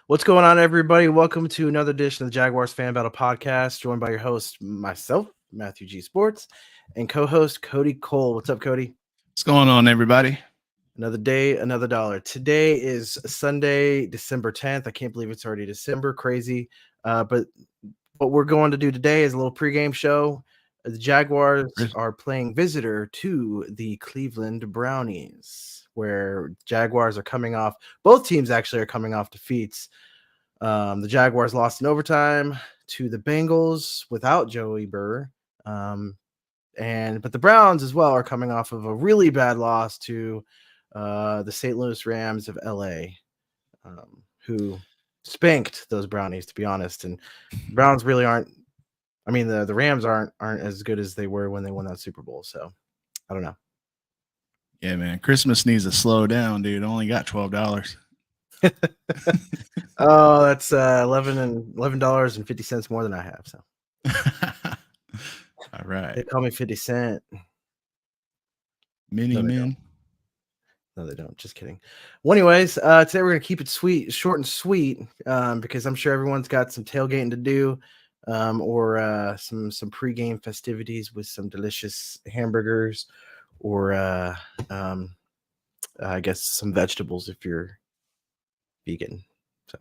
What's going on, everybody? Welcome to another edition of the Jaguars Fan Battle podcast, joined by your host, myself, Matthew G. Sports, and co-host Cody Cole. What's up, Cody? What's going on, everybody? Another day, another dollar. Today is Sunday, December 10th. I can't believe it's already December. Crazy. But what we're going to do today is a little pregame show. The Jaguars are playing visitor to the Cleveland Brownies, where Jaguars are coming off. Both teams actually are coming off defeats. The Jaguars lost in overtime to the Bengals without Joey Burr. But the Browns as well are coming off of a really bad loss to the St. Louis Rams of LA, who spanked those Brownies, to be honest. And the Browns really aren't. I mean, the Rams aren't as good as they were when they won that Super Bowl. So I don't know. Yeah, man. Christmas needs to slow down, dude. I only got $12. Oh, that's $11.50 more than I have. So all right. They call me 50 Cent. Mini men. No, they don't. Just kidding. Well, anyways, today we're gonna keep it short and sweet, because I'm sure everyone's got some tailgating to do, or some pregame festivities with some delicious hamburgers, or I guess some vegetables if you're vegan. So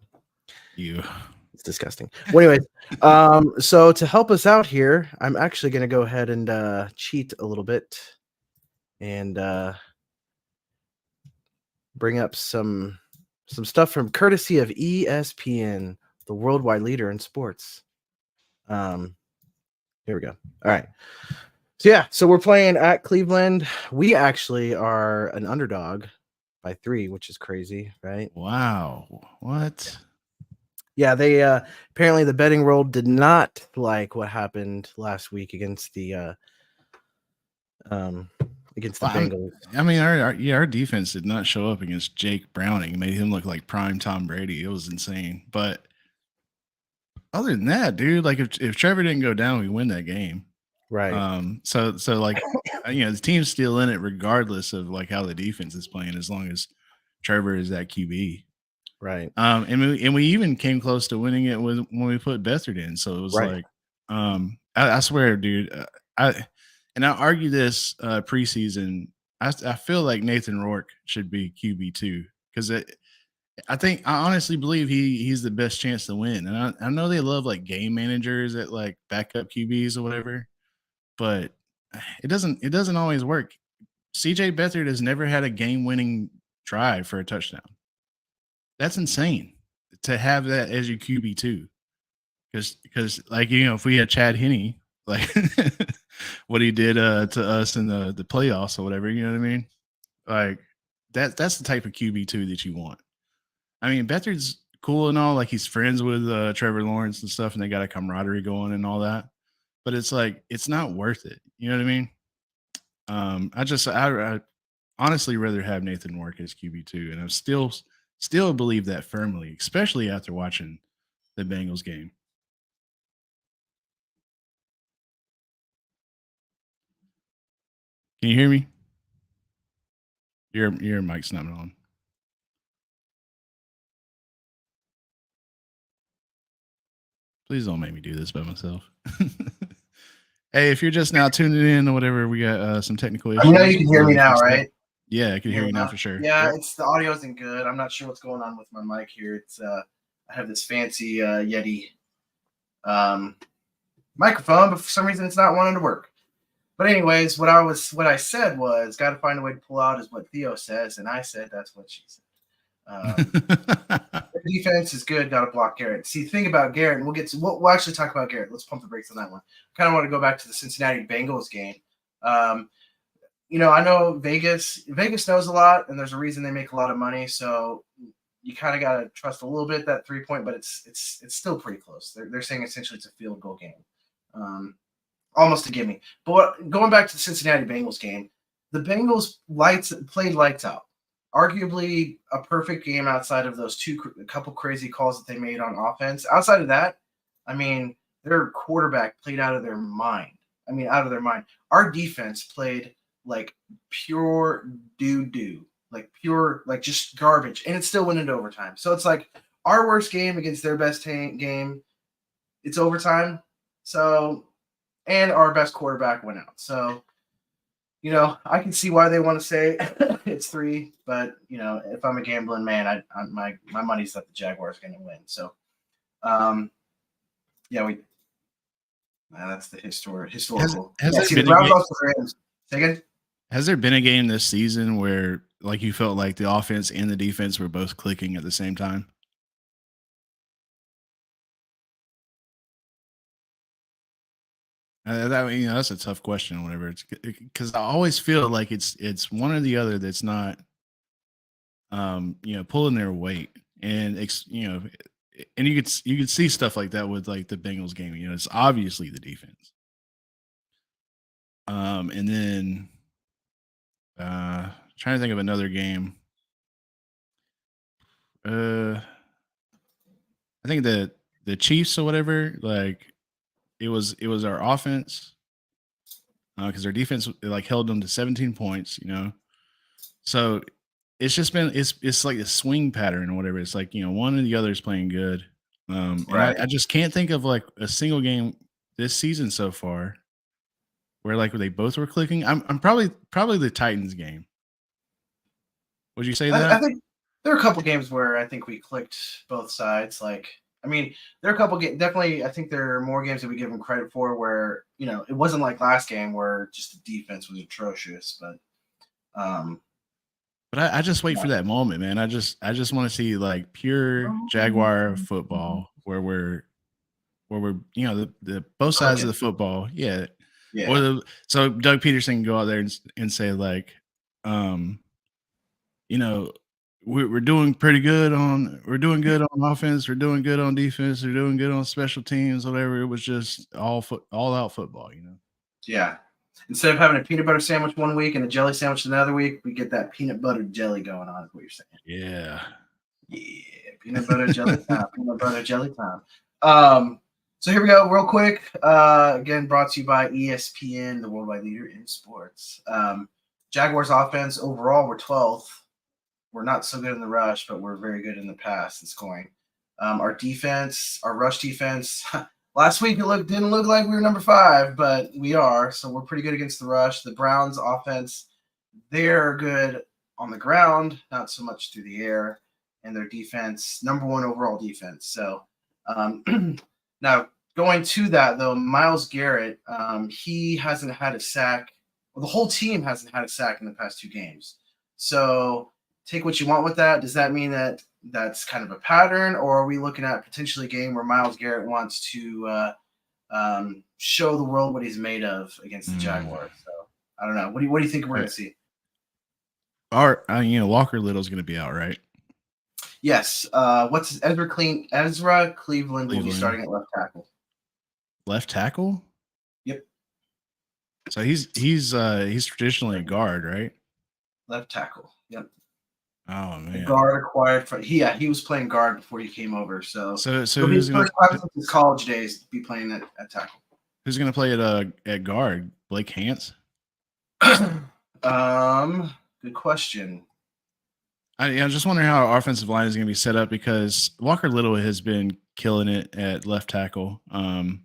it's disgusting. Well, anyways, so to help us out here, I'm actually gonna go ahead and cheat a little bit and bring up some stuff from courtesy of ESPN, the worldwide leader in sports. Here we go. All right. So we're playing at Cleveland. We actually are an underdog by 3, which is crazy, right? Wow. What? Yeah, they apparently the betting world did not like what happened last week against the Bengals. I mean, our defense did not show up against Jake Browning. It made him look like prime Tom Brady. It was insane. But other than that, dude, like if Trevor didn't go down, we win that game. Right. So like, the team's still in it regardless of like how the defense is playing, as long as Trevor is that QB. Right. And we even came close to winning it when we put Beathard in. So it was right. like, I swear, dude, I argue this preseason. I feel like Nathan Rourke should be QB2 because I honestly believe he's the best chance to win. And I know they love like game managers at like backup QBs or whatever, but it doesn't always work. CJ Beathard has never had a game-winning drive for a touchdown. That's insane to have that as your QB2. Because like, if we had Chad Henne, like what he did to us in the playoffs or whatever, you know what I mean? Like that's the type of QB2 that you want. I mean, Beathard's cool and all, like he's friends with Trevor Lawrence and stuff, and they got a camaraderie going and all that. But it's like, it's not worth it. You know what I mean? I honestly rather have Nathan Rourke as QB2, and I still believe that firmly, especially after watching the Bengals game. Can you hear me? Your mic's not on. Please don't make me do this by myself. Hey, if you're just now tuning in or whatever, we got some technical issues. I know you can hear me now, right? Yeah, I can hear you now for sure. Yeah, it's the audio isn't good. I'm not sure what's going on with my mic here. It's I have this fancy Yeti microphone, but for some reason it's not wanting to work. But anyways, what I said was, got to find a way to pull out is what Theo says, and I said that's what she said. Defense is good. Got to block Garrett. See, the thing about Garrett, and we'll actually talk about Garrett. Let's pump the brakes on that one. Kind of want to go back to the Cincinnati Bengals game. I know Vegas knows a lot, and there's a reason they make a lot of money. So you kind of got to trust a little bit that 3-point, but it's still pretty close. They're saying essentially it's a field goal game, almost a gimme. But going back to the Cincinnati Bengals game, the Bengals played lights out. Arguably a perfect game outside of those a couple crazy calls that they made on offense. Outside of that, I mean, their quarterback played out of their mind. Our defense played like pure doo-doo, like pure, like just garbage, and it still went into overtime. So it's like our worst game against their best game. It's overtime. So, and our best quarterback went out. So, I can see why they want to say it's 3, but if I'm a gambling man, my money's that the Jaguars are going to win. So, yeah, that's the historical. Has Yeah, there see the been a Browns game? lost the Rams. Say again? Has there been a game this season where like you felt like the offense and the defense were both clicking at the same time? That's a tough question. Whenever it's because I always feel like it's one or the other that's not pulling their weight, and and you could see stuff like that with like the Bengals game. It's obviously the defense. And then trying to think of another game. I think the Chiefs or whatever, like it was our offense because their defense like held them to 17 points. So it's just been it's like a swing pattern or whatever. It's like one or the other is playing good, and I, Right. I just can't think of like a single game this season so far where like they both were clicking. I'm probably the Titans game. Would you say I that? think there are a couple games where I think we clicked both sides. Like, I mean, there are a couple definitely. I think there are more games that we give them credit for where it wasn't like last game where just the defense was atrocious. But But I just wait for that moment, man. I just want to see like pure Jaguar football where we're the both sides of clicking. the football, yeah. Or Yeah. so Doug Peterson can go out there and say like, um, you know, we're doing pretty good we're doing good on offense, we're doing good on defense, we're doing good on special teams, whatever. It was just all out football. Yeah. Instead of having a peanut butter sandwich one week and a jelly sandwich another week, we get that peanut butter jelly going on, is what you're saying. Yeah. Yeah, peanut butter jelly time. Peanut butter jelly time. So here we go, real quick. Again, brought to you by ESPN, the worldwide leader in sports. Jaguars offense overall, we're 12th. We're not so good in the rush, but we're very good in the pass and scoring. Our defense, our rush defense. Last week it didn't look like we were number 5, but we are. So we're pretty good against the rush. The Browns offense, they're good on the ground, not so much through the air. And their defense, number 1 overall defense. So now going to that though, Myles Garrett, he hasn't had a sack. Well, the whole team hasn't had a sack in the past 2 games. So take what you want with that. Does that mean that that's kind of a pattern, or are we looking at potentially a game where Myles Garrett wants to show the world what he's made of against the Jaguars? So I don't know. What do you think we're going to see? Walker Little's going to be out, right? Yes. What's Ezra Cleveland will be starting at left tackle. Left tackle? Yep. So he's traditionally a guard, right? Left tackle. Yep. Oh man. The guard acquired from he was playing guard before he came over. So who's his first time since his college days to be playing at tackle. Who's going to play at guard? Blake Hance? Good question. I'm just wondering how our offensive line is going to be set up because Walker Little has been killing it at left tackle. And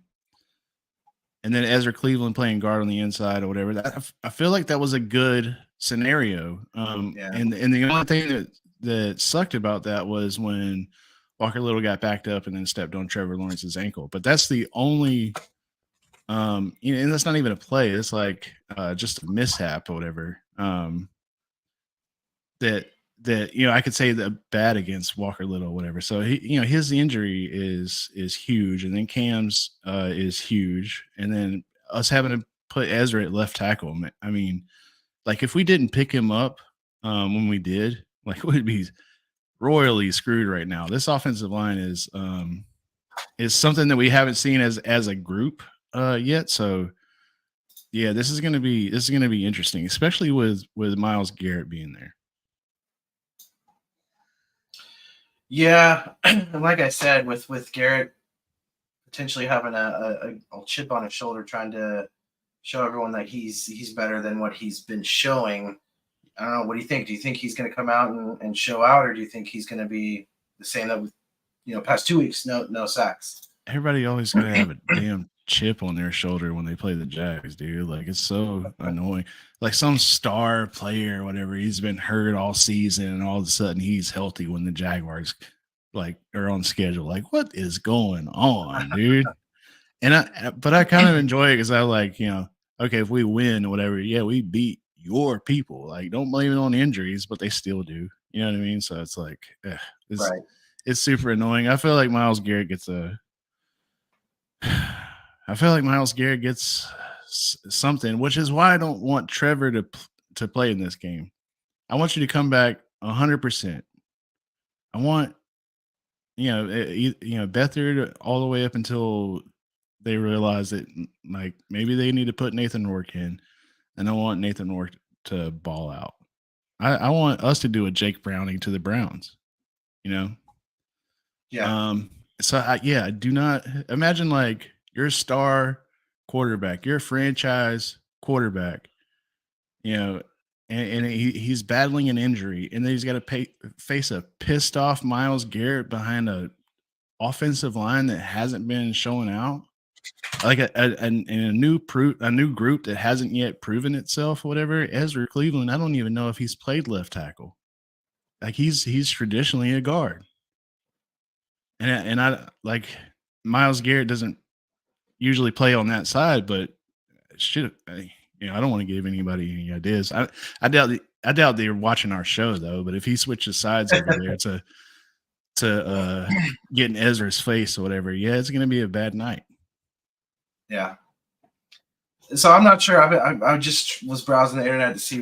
then Ezra Cleveland playing guard on the inside or whatever. I feel like that was a good scenario. And the only thing that sucked about that was when Walker Little got backed up and then stepped on Trevor Lawrence's ankle. But that's the only and that's not even a play. It's like just a mishap or whatever. That I could say that bad against Walker Little or whatever. So his injury is huge, and then Cam's is huge, and then us having to put Ezra at left tackle. I mean, like if we didn't pick him up when we did, like we'd be royally screwed right now. This offensive line is something that we haven't seen as a group yet. So yeah, this is gonna be interesting, especially with Myles Garrett being there. Yeah, like I said, with Garrett potentially having a chip on his shoulder, trying to show everyone that he's better than what he's been showing. I don't know. What do you think? Do you think he's going to come out and show out, or do you think he's going to be the same that past 2 weeks, no sacks. Everybody always got to have a damn chip on their shoulder when they play the Jags, dude. Like, it's so annoying. Like, some star player or whatever, he's been hurt all season, and all of a sudden he's healthy when the Jaguars like are on schedule. Like, what is going on, dude? But I kind of enjoy it because I like, okay, if we win or whatever, yeah, we beat your people. Like, don't blame it on injuries, but they still do. You know what I mean? So it's like, it's Right. it's super annoying. I feel like Miles Garrett gets I feel like Miles Garrett gets something, which is why I don't want Trevor to play in this game. I want you to come back 100%. I want Beathard all the way up until they realize that like maybe they need to put Nathan Rourke in, and I want Nathan Rourke to ball out. I want us to do a Jake Browning to the Browns, you know. Yeah. So I do not imagine like your star quarterback, your franchise quarterback, you know, and he's battling an injury, and then he's got to face a pissed off Miles Garrett behind a offensive line that hasn't been showing out, like a new group that hasn't yet proven itself. Whatever. Ezra Cleveland, I don't even know if he's played left tackle. Like, he's traditionally a guard, and I like Miles Garrett doesn't usually play on that side, but shit, I don't want to give anybody any ideas. I doubt they're watching our show though. But if he switches sides over there to get in Ezra's face or whatever, yeah, it's gonna be a bad night. Yeah. So I'm not sure. I just was browsing the internet to see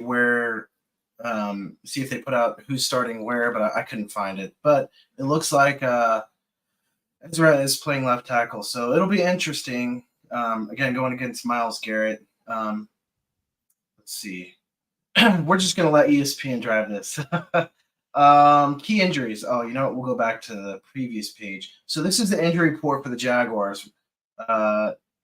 see if they put out who's starting where, but I couldn't find it. But it looks like Ezra is playing left tackle, so it'll be interesting. Again, going against Miles Garrett. Let's see. We're just gonna let ESPN drive this. Key injuries. Oh, you know what? We'll go back to the previous page. So this is the injury report for the Jaguars.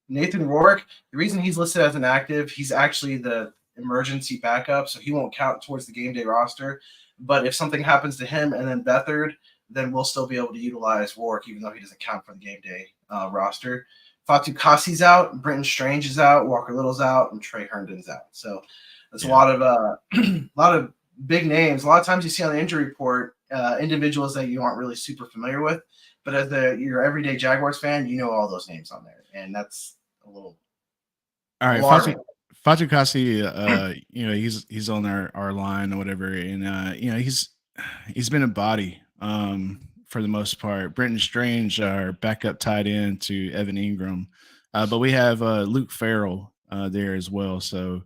Nathan Rourke, the reason he's listed as inactive, he's actually the emergency backup, so he won't count towards the game day roster. But if something happens to him and then Beathard, then we'll still be able to utilize Rourke, even though he doesn't count for the game day roster. Fatu Kasi's out, Brenton Strange is out, Walker Little's out, and Trey Herndon's out. So that's a lot of big names. A lot of times you see on the injury report individuals that you aren't really super familiar with, but as your everyday Jaguars fan, you know all those names on there, and that's a little all right. alarming. Fatu Kasi, he's on our line or whatever, and he's been a body for the most part. Brenton Strange, our backup tight end to Evan Ingram, but we have Luke Farrell there as well. So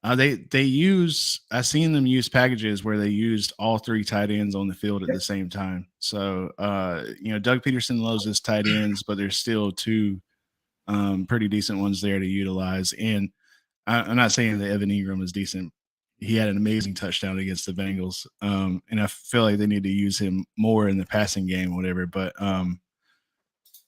they use. I've seen them use packages where they used all three tight ends on the field at the same time. So Doug Peterson loves his tight ends, but there's still two pretty decent ones there to utilize. And I'm not saying that Evan Ingram is decent. He had an amazing touchdown against the Bengals, and I feel like they need to use him more in the passing game, or whatever. But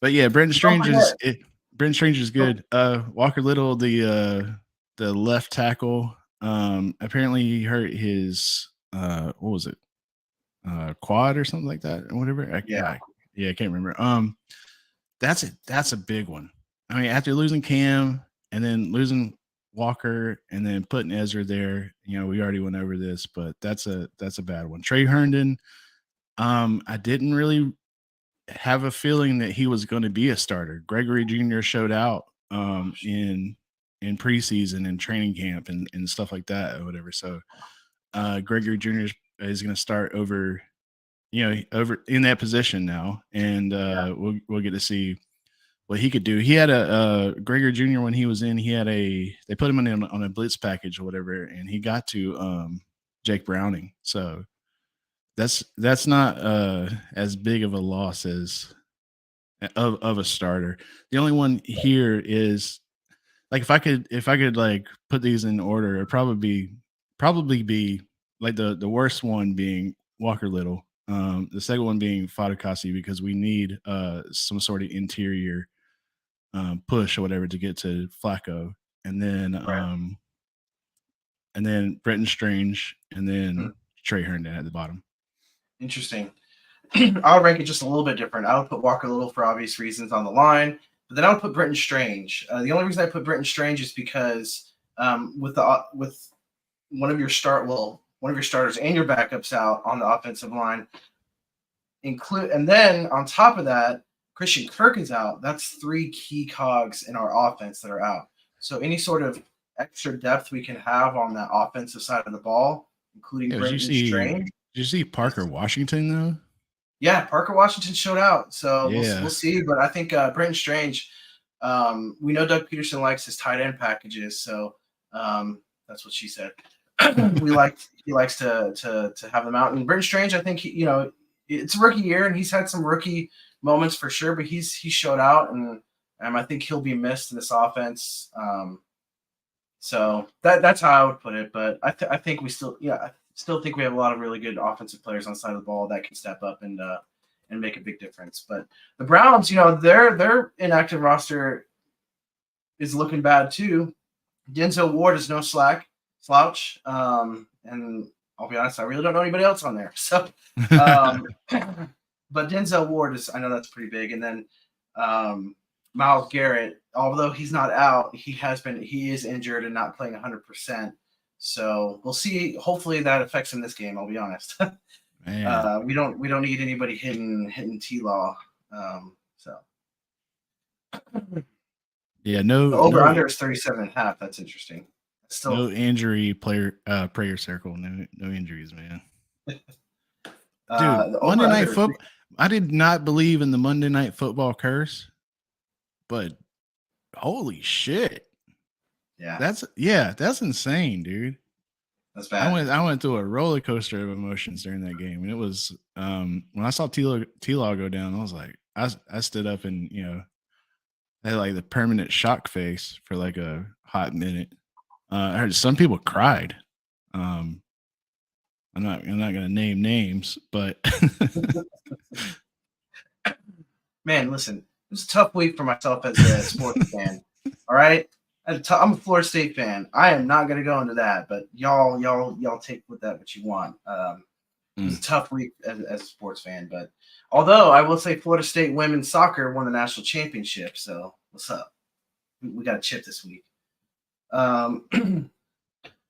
yeah, Brenton Strange is good. Walker Little, the left tackle, apparently he hurt his what was it, quad or something like that, or whatever. I can't remember. That's a big one. I mean, after losing Cam and then losing Walker and then putting Ezra there, we already went over this, but that's a bad one. Trey Herndon, I didn't really have a feeling that he was going to be a starter. Gregory Jr. showed out in preseason and training camp and stuff like that or whatever. So Gregory Jr. is going to start over in that position now, and we'll get to see what he could do. He had a Gregory Jr. when he was in. They put him on a blitz package or whatever, and he got to Jake Browning. So that's not as big of a loss as of a starter. The only one here is like if I could like put these in order, it'd probably be like the worst one being Walker Little. The second one being Fadakasi, because we need some sort of interior push or whatever to get to Flacco, and then Brenton Strange, and then Trey Herndon at the bottom. Interesting. I'll rank it just a little bit different. I would put Walker Little for obvious reasons on the line, but then I would put Brenton Strange. The only reason I put Brenton Strange is because with one of your starters and your backups out on the offensive line, and then on top of that, Christian Kirk is out. That's 3 key cogs in our offense that are out. So any sort of extra depth we can have on that offensive side of the ball, including Brenton Strange. Did you see Parker Washington though? Yeah, Parker Washington showed out, so Yeah. we'll see. But I think Brenton Strange. We know Doug Peterson likes his tight end packages, so that's what she said. He likes to have them out. And Brenton Strange, I think it's a rookie year, and he's had some rookie moments for sure, but he showed out, and I think he'll be missed in this offense. So that's how I would put it. But I think I still think we have a lot of really good offensive players on the side of the ball that can step up and make a big difference. But the Browns, their inactive roster is looking bad too. Denzel Ward is no slouch. And I'll be honest, I really don't know anybody else on there. So, but Denzel Ward I know that's pretty big. And then Myles Garrett, although he's not out, he is injured and not playing 100%. So we'll see. Hopefully that affects him this game. I'll be honest. We don't need anybody hitting T-Law. So yeah, the over-under is 37.5. That's interesting. Still no injury prayer circle. No injuries, man. Dude, Monday Night Football. I did not believe in the Monday Night Football curse, but holy shit. Yeah. That's insane, dude. That's bad. I went through a roller coaster of emotions during that game. And it was when I saw T-Law go down, I was like, I stood up and had like the permanent shock face for like a hot minute. I heard some people cried. I'm not gonna name names, but man, listen, it was a tough week for myself as a sports fan. All right, I'm a Florida State fan. I am not gonna go into that, but y'all take with that what you want. It was a tough week as a sports fan, but although I will say Florida State women's soccer won the national championship, so what's up? We got a chip this week.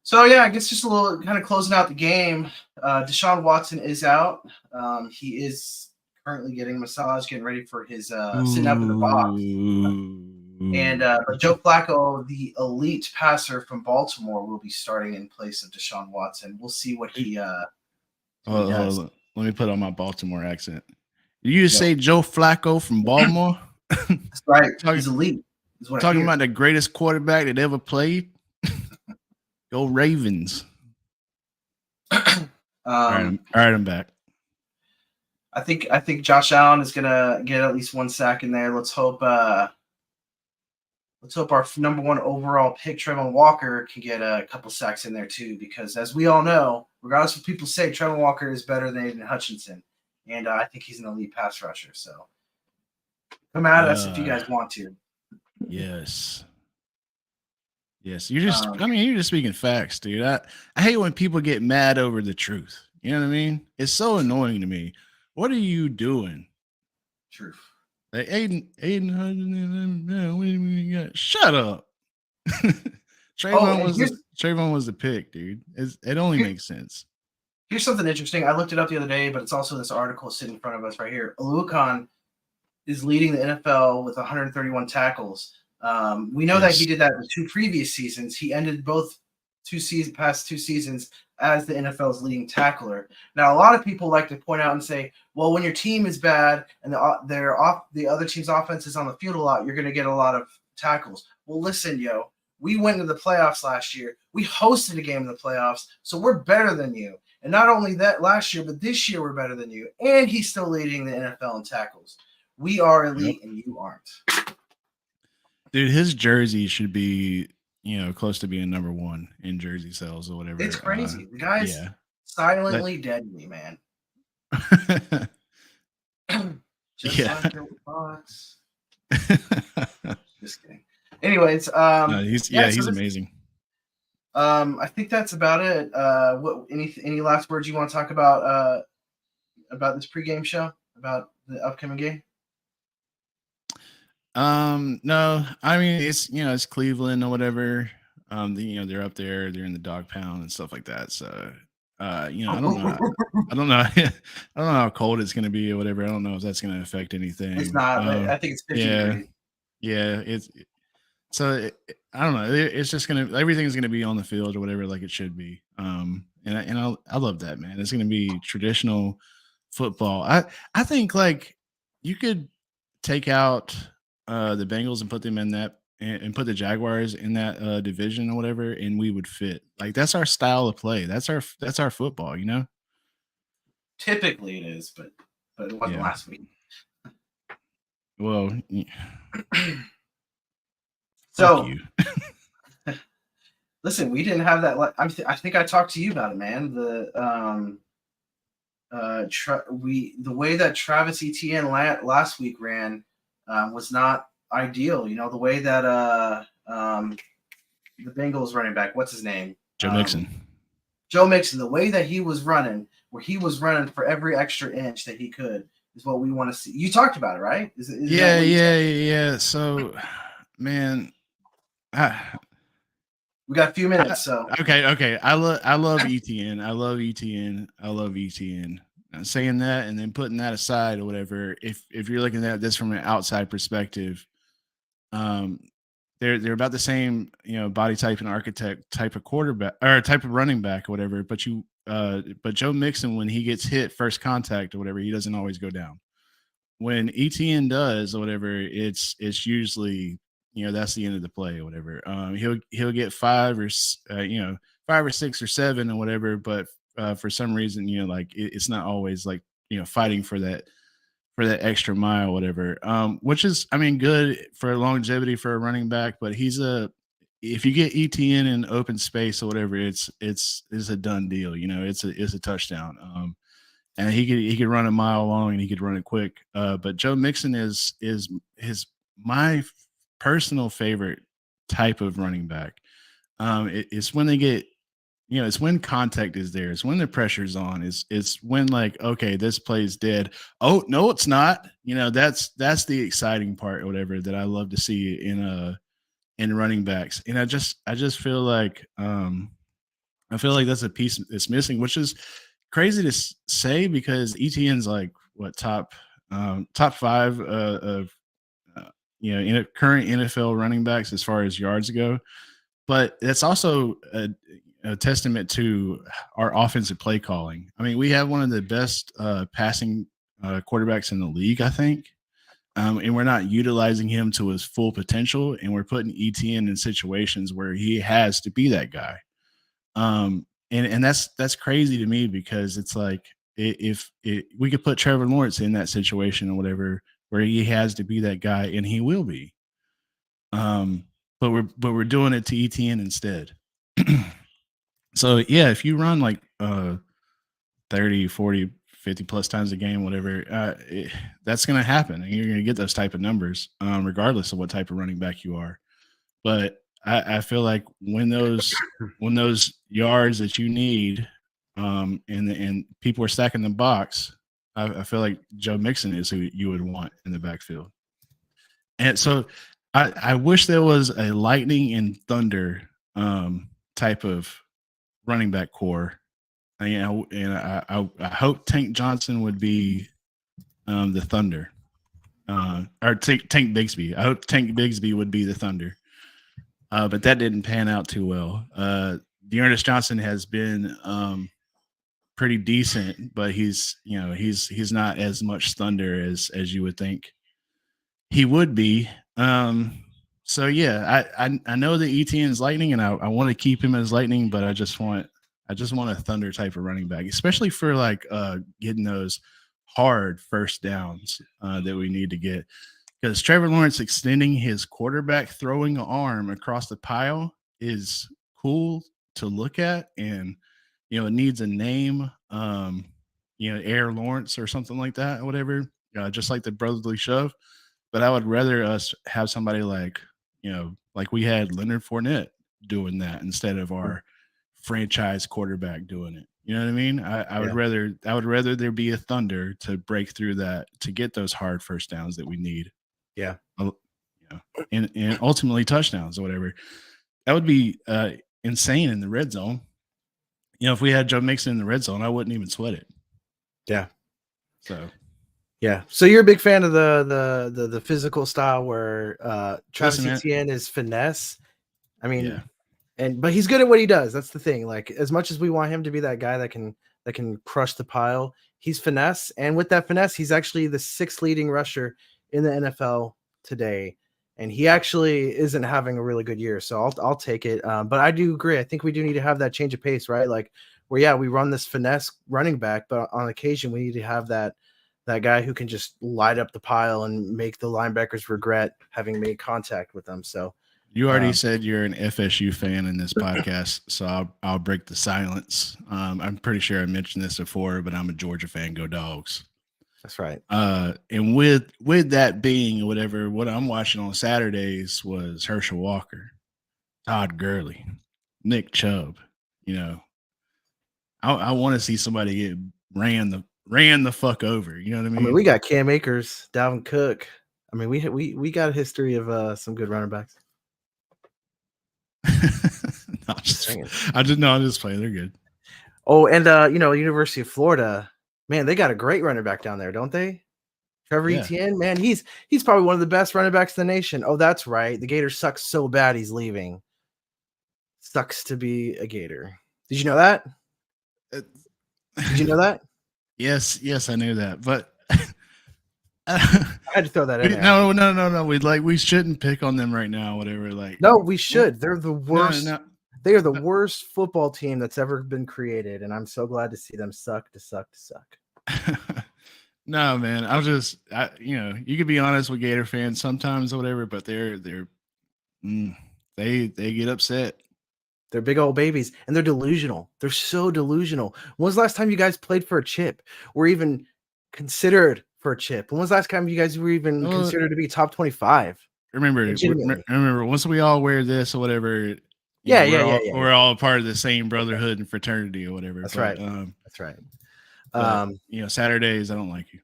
So yeah, I guess just a little kind of closing out the game. Deshaun Watson is out. He is currently getting a massage, getting ready for his sitting up in the box. And Joe Flacco, the elite passer from Baltimore, will be starting in place of Deshaun Watson. We'll see what he does. Let me put on my Baltimore accent. Did you just say Joe Flacco from Baltimore? That's right. He's elite. Talking about the greatest quarterback that ever played. Go Ravens. All right, I'm back. I think Josh Allen is gonna get at least one sack in there. Let's hope our number 1 overall pick, Trevor Walker, can get a couple sacks in there too. Because as we all know, regardless of what people say, Trevor Walker is better than Aiden Hutchinson, and I think he's an elite pass rusher. So come at us if you guys want to. Yes. You're just you're just speaking facts, dude. I hate when people get mad over the truth. You know what I mean? It's so annoying to me. What are you doing? Truth. Like Aiden, shut up. Trayvon was the pick, dude. It only makes sense. Here's something interesting. I looked it up the other day, but it's also this article sitting in front of us right here. Oluokun is leading the NFL with 131 tackles. We know that he did that in the 2 previous seasons. He ended both past 2 seasons as the NFL's leading tackler. Now, a lot of people like to point out and say, well, when your team is bad and the other team's offense is on the field a lot, you're going to get a lot of tackles. Well, listen, we went to the playoffs last year. We hosted a game in the playoffs, so we're better than you. And not only that last year, but this year we're better than you. And he's still leading the NFL in tackles. We are elite, and you aren't. Dude, his jersey should be, close to being number 1 in jersey sales or whatever. It's crazy. The guy's silently deadly, man. Just like your box. Just kidding. Anyways, he's amazing. I think that's about it. Any last words you want to talk about? about this pregame show about the upcoming game? No, I mean it's it's Cleveland or whatever. They're up there, they're in the dog pound and stuff like that. So, I don't know. I don't know. I don't know how cold it's going to be or whatever. I don't know if that's going to affect It's anything. not. I think it's 50 Yeah, degrees. yeah. I don't know. It's just everything's gonna be on the field or whatever, like it should be. I love that, man. It's gonna be traditional football. I think like you could take out the Bengals and put them in that and put the Jaguars in that division or whatever, and we would fit. Like that's our style of play. That's our football. Typically, it is, but it wasn't Yeah. last week. Well, fuck So you. listen, we didn't have that. I think I talked to you about it, man. The way that Travis Etienne last week ran was not ideal. You know, the way that the Bengals running back, what's his name? Joe Mixon. Joe Mixon, the way that he was running, where he was running for every extra inch that he could, is what we want to see. You talked about it, right? Yeah. So, man, we got a few minutes. So okay. I love ETN. I love ETN. I love ETN. Saying that and then putting that aside or whatever. If you're looking at this from an outside perspective, they're about the same, body type and architect type of quarterback or type of running back or whatever. But Joe Mixon, when he gets hit first contact or whatever, he doesn't always go down. When ETN does or whatever, it's usually that's the end of the play or whatever. He'll get 5 or 6 or 7 or whatever, but for some reason like it's not always like fighting for that extra mile or whatever. Which is good for longevity for a running back, but if you get ETN in open space or whatever, it's a done deal. It's a touchdown. And he could run a mile long and he could run it quick. But Joe Mixon is my personal favorite type of running back. It's when they get, it's when contact is there. It's when the pressure's on. It's when like, okay, this play's dead. Oh no, it's not. That's the exciting part or whatever that I love to see in running backs. And I just feel like that's a piece that's missing, which is crazy to say because ETN's like what top 5 of in current NFL running backs as far as yards go, but that's also a testament to our offensive play calling. We have one of the best passing quarterbacks in the league, I think, and we're not utilizing him to his full potential, and we're putting ETN in situations where he has to be that guy. And that's crazy to me because it's like if we could put Trevor Lawrence in that situation or whatever where he has to be that guy, and he will be. But we're doing it to ETN instead. So yeah, if you run like 30, 40, 50 plus times a game, whatever, that's going to happen, and you're going to get those type of numbers, regardless of what type of running back you are. But I feel like when those yards that you need, and people are stacking the box, I feel like Joe Mixon is who you would want in the backfield. And so I wish there was a lightning and thunder type of running back core. And I hope Tank Johnson would be the Thunder, or Tank Bigsby. I hope Tank Bigsby would be the Thunder. But that didn't pan out too well. Dearness Johnson has been pretty decent, but he's not as much thunder as you would think he would be. So yeah, I know that ETN is lightning, and I want to keep him as lightning, but I just want a thunder type of running back, especially for like getting those hard first downs that we need to get. Because Trevor Lawrence extending his quarterback throwing arm across the pile is cool to look at, and it needs a name, Air Lawrence or something like that, or whatever, just like the brotherly shove. But I would rather us have somebody like like we had Leonard Fournette doing that instead of our franchise quarterback doing it. You know what I mean? I would rather there be a thunder to break through that to get those hard first downs that we need. Yeah. You know, and ultimately touchdowns or whatever. That would be insane in the red zone. You know, if we had Joe Mixon in the red zone, I wouldn't even sweat it. Yeah. So yeah. So you're a big fan of the physical style where Travis Listen, man. Etienne is finesse. I mean, yeah. but he's good at what he does. That's the thing. Like as much as we want him to be that guy that can crush the pile, he's finesse, and with that finesse, he's actually the 6th leading rusher in the NFL today, and he actually isn't having a really good year. So I'll take it. But I do agree. I think we do need to have that change of pace, right? Like where we run this finesse running back, but on occasion we need to have that guy who can just light up the pile and make the linebackers regret having made contact with them. So. You already said you're an FSU fan in this podcast, so I'll break the silence. I'm pretty sure I mentioned this before, but I'm a Georgia fan. Go Dogs! That's right. And with that being whatever, what I'm watching on Saturdays was Herschel Walker, Todd Gurley, Nick Chubb. You know, I want to see somebody get ran the fuck over. You know what I mean? I mean, we got Cam Akers, Dalvin Cook. I mean, we got a history of some good running backs. No, I just play. They're good. Oh, and University of Florida, man, they got a great running back down there, don't they? Trevor Etienne, man, he's probably one of the best running backs in the nation. Oh, that's right. The Gators suck so bad he's leaving. Sucks to be a Gator. Did you know that? Did you know that? Yes, I knew that, but I had to throw that in there. No. We shouldn't pick on them right now. Whatever. Like, no, we should. They're the worst. No. They are the worst football team that's ever been created, and I'm so glad to see them suck. No, man. You could be honest with Gator fans sometimes or whatever, but they get upset. They're big old babies, and they're delusional. They're so delusional. When was the last time you guys played for a chip or even considered for a chip? When was the last time you guys were even considered to be top 25? Remember, once we all wear this or whatever, we're all part of the same brotherhood and fraternity or whatever. That's right. That's right. Saturdays, I don't like you.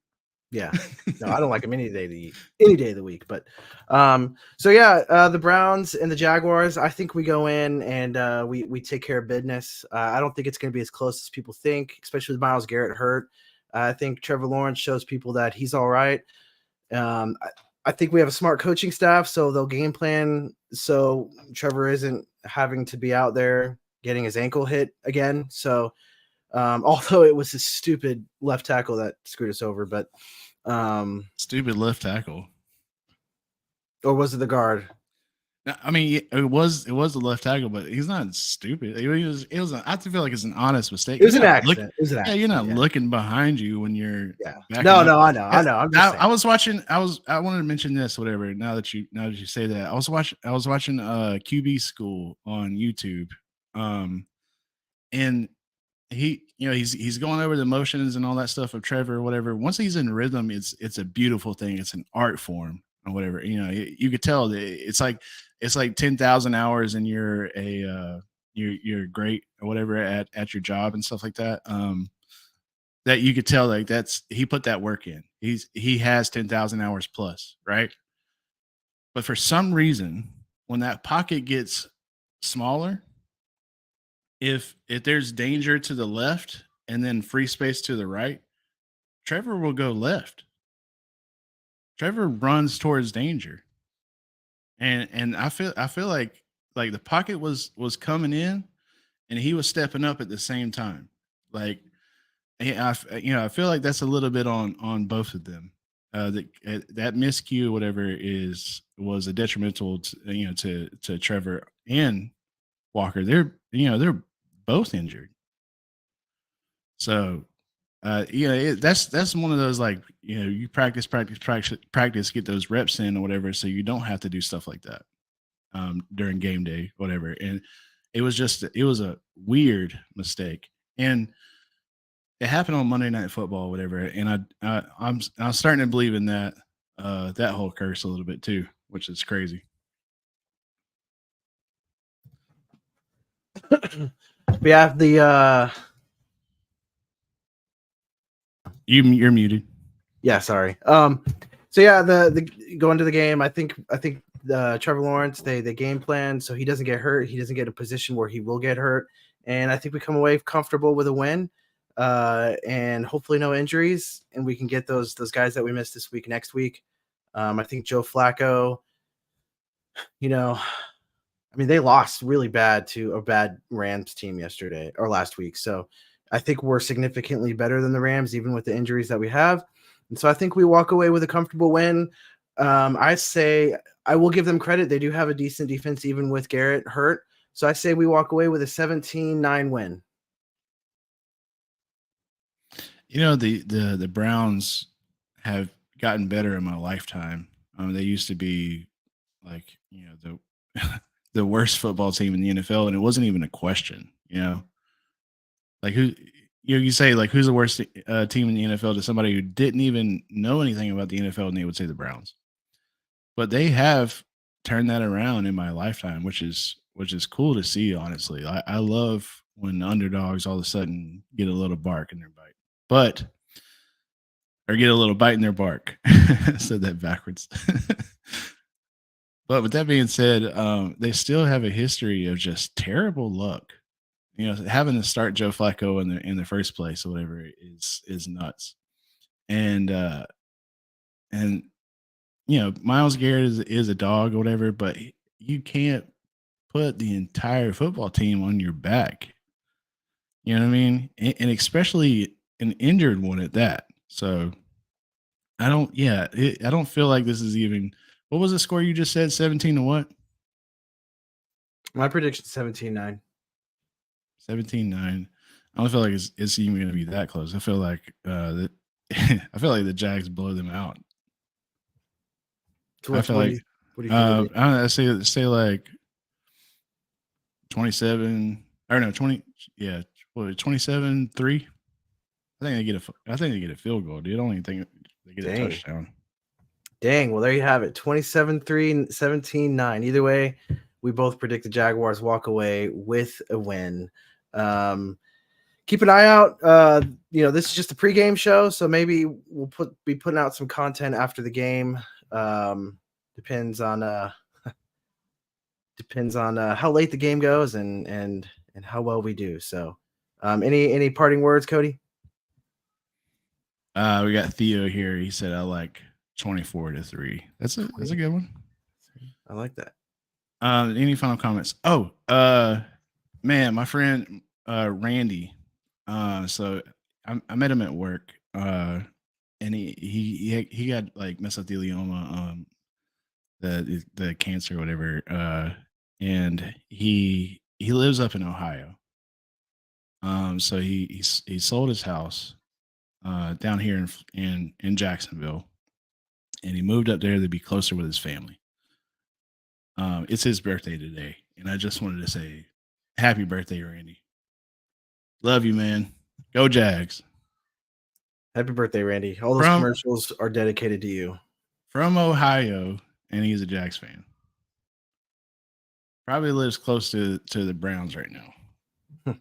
Yeah, no, I don't like them any day of the week. But the Browns and the Jaguars, I think we go in and we take care of business. I don't think it's going to be as close as people think, especially with Myles Garrett hurt. I think Trevor Lawrence shows people that he's all right. I think we have a smart coaching staff, so they'll game plan so Trevor isn't having to be out there getting his ankle hit again. So although it was his stupid left tackle that screwed us over, but stupid left tackle, or was it the guard? I mean, it was the left tackle, but he's not stupid. It was. I feel like it's an honest mistake. It was an accident. You're not looking behind you when you're. Yeah. No, I know. I was watching. I wanted to mention this. Whatever. Now that you say that, I was watching QB School on YouTube, and he's going over the motions and all that stuff of Trevor or whatever. Once he's in rhythm, it's a beautiful thing. It's an art form or whatever. You could tell that it's like 10,000 hours and you're great or whatever at your job and stuff like that. That you could tell like he put that work in. He has 10,000 hours plus, right? But for some reason, when that pocket gets smaller, if there's danger to the left and then free space to the right, Trevor will go left. Trevor runs towards danger. And I feel like the pocket was coming in and he was stepping up at the same time. Like I feel like that's a little bit on both of them. That miscue, whatever, was a detrimental to Trevor and Walker. They're both injured. So, that's one of those, like, you practice, get those reps in or whatever, so you don't have to do stuff like that during game day, whatever. And it was a weird mistake, and it happened on Monday Night Football, whatever. And I'm starting to believe in that whole curse a little bit too, which is crazy. We have the You're muted. Yeah, sorry. So yeah, the going to the game, I think Trevor Lawrence, they game plan so he doesn't get hurt. He doesn't get in a position where he will get hurt, and I think we come away comfortable with a win, and hopefully no injuries, and we can get those guys that we missed this week next week. I think Joe Flacco, I mean, they lost really bad to a bad Rams team yesterday or last week. So I think we're significantly better than the Rams, even with the injuries that we have. And so I think we walk away with a comfortable win. I say I will give them credit. They do have a decent defense, even with Garrett hurt. So I say we walk away with a 17-9 win. The Browns have gotten better in my lifetime. They used to be like, the worst football team in the NFL, and it wasn't even a question, like you say, like, who's the worst team in the NFL to somebody who didn't even know anything about the NFL, and they would say the Browns. But they have turned that around in my lifetime, which is cool to see. Honestly, I love when the underdogs all of a sudden get a little bark in their bite, or get a little bite in their bark. Said that backwards. But with that being said, they still have a history of just terrible luck. Having to start Joe Flacco in the first place or whatever is nuts. And Myles Garrett is a dog or whatever, but you can't put the entire football team on your back. You know what I mean? And especially an injured one at that. So I don't feel like this is even. What was the score you just said? 17 to what? My prediction 17-9. 17-9. I don't feel like it's even going to be that close. I feel like I feel like the Jags blow them out. So I feel like what do you think? I say like 27 or no 20. Yeah, 27-3. I think they get a field goal, dude. I don't even think they get a touchdown. Dang. Well, there you have it. 27-3, 17-9. Either way, we both predict the Jaguars walk away with a win. Keep an eye out. This is just a pregame show, so maybe we'll be putting out some content after the game. Depends on how late the game goes and how well we do. So, any parting words, Cody? We got Theo here. He said, "I like 24-3." That's a good one. I like that. Any final comments? Oh, man, my friend Randy. So I met him at work. And he got like mesothelioma, the cancer or whatever. And he lives up in Ohio. So he sold his house down here in Jacksonville, and he moved up there to be closer with his family. It's his birthday today, and I just wanted to say happy birthday, Randy. Love you, man. Go Jags. Happy birthday, Randy. All those commercials are dedicated to you. From Ohio, and he's a Jags fan. Probably lives close to the Browns right now. Yeah.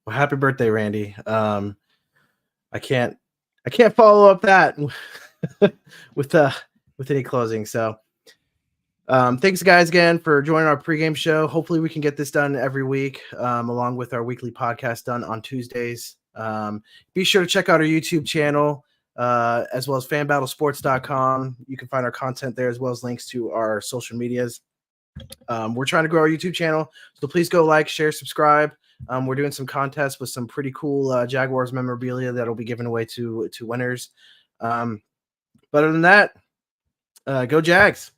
Well, happy birthday, Randy. I can't follow up that with any closing. So thanks guys again for joining our pregame show. Hopefully we can get this done every week, along with our weekly podcast done on Tuesdays. Be sure to check out our YouTube channel, as well as fanbattlesports.com. You can find our content there, as well as links to our social medias. We're trying to grow our YouTube channel, so please go like, share, subscribe. We're doing some contests with some pretty cool Jaguars memorabilia that'll be given away to winners. But other than that, go Jags.